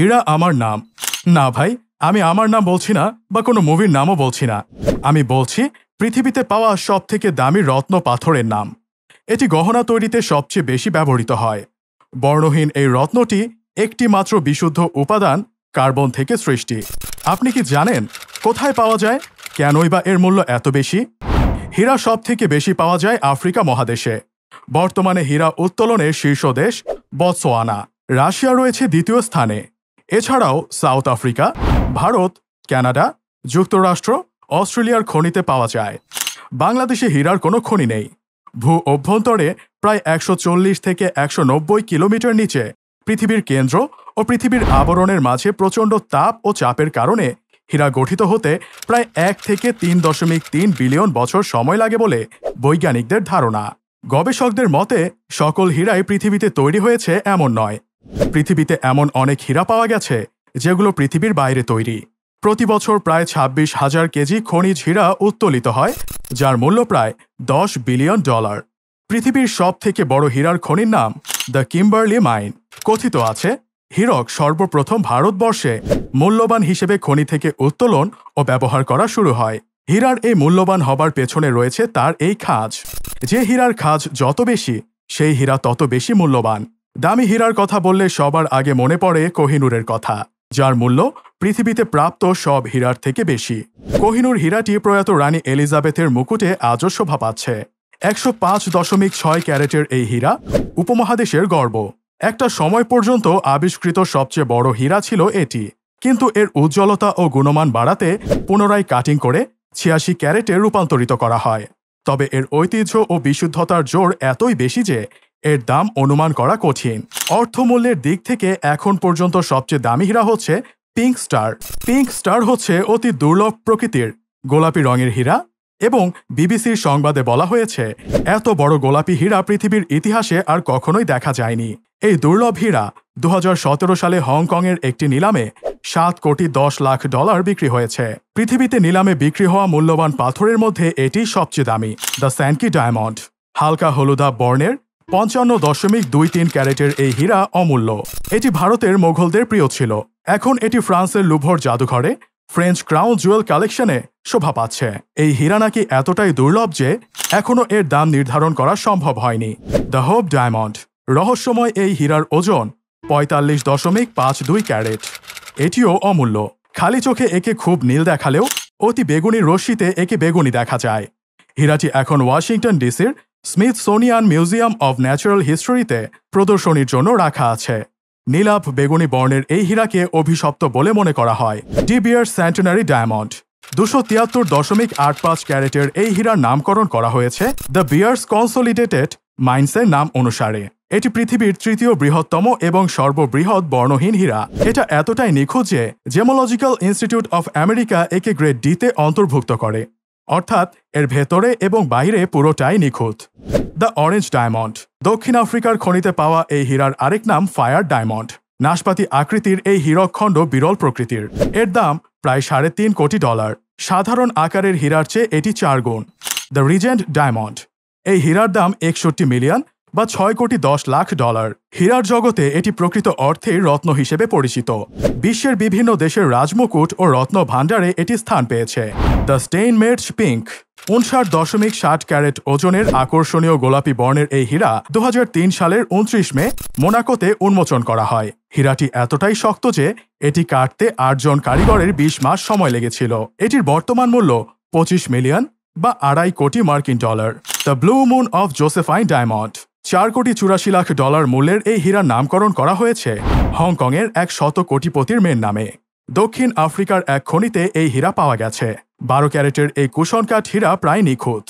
হীরা আমার নাম। না ভাই, আমি আমার নাম বলছি না বা কোনো মুভির নামও বলছি না। আমি বলছি পৃথিবীতে পাওয়া সবথেকে দামি রত্ন পাথরের নাম। এটি গহনা তৈরিতে সবচেয়ে বেশি ব্যবহৃত হয়। বর্ণহীন এই রত্নটি একটি মাত্র বিশুদ্ধ উপাদান কার্বন থেকে সৃষ্টি। আপনি কি জানেন কোথায় পাওয়া যায়, কেনই বা এর মূল্য এত বেশি? হীরা সবথেকে বেশি পাওয়া যায় আফ্রিকা মহাদেশে। বর্তমানে হীরা উত্তোলনের শীর্ষ দেশ বতসোয়ানা। রাশিয়া রয়েছে দ্বিতীয় স্থানে। এছাড়াও সাউথ আফ্রিকা, ভারত, কানাডা, যুক্তরাষ্ট্র, অস্ট্রেলিয়ার খনিতে পাওয়া যায়। বাংলাদেশে হীরার কোনো খনি নেই। ভূ অভ্যন্তরে প্রায় 140 থেকে 190 কিলোমিটার নিচে পৃথিবীর কেন্দ্র ও পৃথিবীর আবরণের মাঝে প্রচণ্ড তাপ ও চাপের কারণে হীরা গঠিত হতে প্রায় 1 থেকে 3.3 বিলিয়ন বছর সময় লাগে বলে বৈজ্ঞানিকদের ধারণা। গবেষকদের মতে সকল হীরাই পৃথিবীতে তৈরি হয়েছে এমন নয়। পৃথিবীতে এমন অনেক হীরা পাওয়া গেছে যেগুলো পৃথিবীর বাইরে তৈরি। প্রতি বছর প্রায় 26,000 কেজি খনিজ হীরা উত্তোলিত হয়, যার মূল্য প্রায় $10 বিলিয়ন। পৃথিবীর সব থেকে বড় হীরার খনির নাম দ্য কিম্বারলি মাইন। কথিত আছে হীরক সর্বপ্রথম ভারতবর্ষে মূল্যবান হিসেবে খনি থেকে উত্তোলন ও ব্যবহার করা শুরু হয়। হীরার এই মূল্যবান হবার পেছনে রয়েছে তার এই খাঁজ। যে হীরার খাঁজ যত বেশি, সেই হীরা তত বেশি মূল্যবান। দামি হীরার কথা বললে সবার আগে মনে পড়ে কোহিনূরের কথা, যার মূল্য পৃথিবীতে প্রাপ্ত সব হীরার থেকে বেশি। কোহিনূর হীরাটি প্রয়াত রানী এলিজাবেথের মুকুটে আজও শোভা পাচ্ছে। 105.6 ক্যারেটের এই হীরা উপমহাদেশের গর্ব। একটা সময় পর্যন্ত আবিষ্কৃত সবচেয়ে বড় হীরা ছিল এটি, কিন্তু এর উজ্জ্বলতা ও গুণমান বাড়াতে পুনরায় কাটিং করে 86 ক্যারেটে রূপান্তরিত করা হয়। তবে এর ঐতিহ্য ও বিশুদ্ধতার জোর এতই বেশি যে এর দাম অনুমান করা কঠিন। অর্থমূল্যের দিক থেকে এখন পর্যন্ত সবচেয়ে দামি হীরা হচ্ছে পিঙ্ক স্টার। পিঙ্ক স্টার হচ্ছে অতি দুর্লভ প্রকৃতির গোলাপি রঙের হীরা এবং বিবিসির সংবাদে বলা হয়েছে এত বড় গোলাপি হীরা পৃথিবীর ইতিহাসে আর কখনোই দেখা যায়নি। এই দুর্লভ হীরা 2017 সালে হংকংয়ের একটি নিলামে $7,10,00,000 বিক্রি হয়েছে। পৃথিবীতে নিলামে বিক্রি হওয়া মূল্যবান পাথরের মধ্যে এটি সবচেয়ে দামি, দ্য স্যানকি ডায়মন্ড। হালকা হলুদা বর্ণের 55.23 ক্যারেটের এই হীরা অমূল্য। এটি ভারতের মোগলদের প্রিয় ছিল। এখন এটি ফ্রান্সের লুভর জাদুঘরে ফ্রেঞ্চ ক্রাউন জুয়েল কালেকশনে শোভা পাচ্ছে। এই হীরা নাকি এতটাই দুর্লভ যে এখনও এর দাম নির্ধারণ করা সম্ভব হয়নি। The hope diamond. রহস্যময় এই হীরার ওজন 45.52 ক্যারেট। এটিও অমূল্য। খালি চোখে একে খুব নীল দেখালেও অতি বেগুনি রশ্মিতে একে বেগুনি দেখা যায়। হীরাটি এখন ওয়াশিংটন ডিসির স্মিথসোনিয়ান মিউজিয়াম অব ন্যাচারাল হিস্ট্রিতে প্রদর্শনীর জন্য রাখা আছে। নীলাভ বেগুনি বর্ণের এই হীরাকে অভিশপ্ত বলে মনে করা হয়। ডি বিয়ার্স সেন্টেনারি ডায়মন্ড। 273.85 ক্যারেটের এই হীরার নামকরণ করা হয়েছে দ্য বিয়ার্স কনসোলিডেটেড মাইন্সের নাম অনুসারে। এটি পৃথিবীর তৃতীয় বৃহত্তম এবং সর্ববৃহৎ বর্ণহীন হীরা। এটা এতটাই নিখুঁত যে জেমোলজিক্যাল ইনস্টিটিউট অফ আমেরিকা একে গ্রেড ডি-তে অন্তর্ভুক্ত করে, অর্থাৎ এর ভেতরে এবং বাইরে পুরোটাই নিখুঁত। The orange diamond. দক্ষিণ আফ্রিকার খনিতে পাওয়া এই হীরার আরেক নাম ফায়ার ডায়মন্ড। নাশপাতি আকৃতির এই হীরকখণ্ড বিরল প্রকৃতির। এর দাম প্রায় $3.5 কোটি। সাধারণ আকারের হীরার চেয়ে এটি 4 গুণ। The Regent diamond. এই হীরার দাম 61 মিলিয়ন বা $6,10,00,000। হীরার জগতে এটি প্রকৃত অর্থে রত্ন হিসেবে পরিচিত। বিশ্বের বিভিন্ন দেশের রাজমুকুট ও রত্ন ভাণ্ডারে এটি স্থান পেয়েছে। The স্টেইনমেটস pink. 59.60 ক্যারেট ওজনের আকর্ষণীয় গোলাপি বর্ণের এই হীরা 2003 সালের 29 মে মোনাকোতে উন্মোচন করা হয়। হীরাটি এতটাই শক্ত যে এটি কাটতে 8 জন কারিগরের 20 মাস সময় লেগেছিল। এটির বর্তমান মূল্য 25 মিলিয়ন বা $2.5 কোটি মার্কিন dollar. The blue moon of Josephine diamond. $4,84,00,000 মূল্যের এই হীরার নামকরণ করা হয়েছে হংকংয়ের এক 100 কোটিপতির মেয়ের নামে। দক্ষিণ আফ্রিকার এক খনিতে এই হীরা পাওয়া গেছে। 12 ক্যারেটের এই কুশনকাঠ হীরা প্রায় নিখুঁত।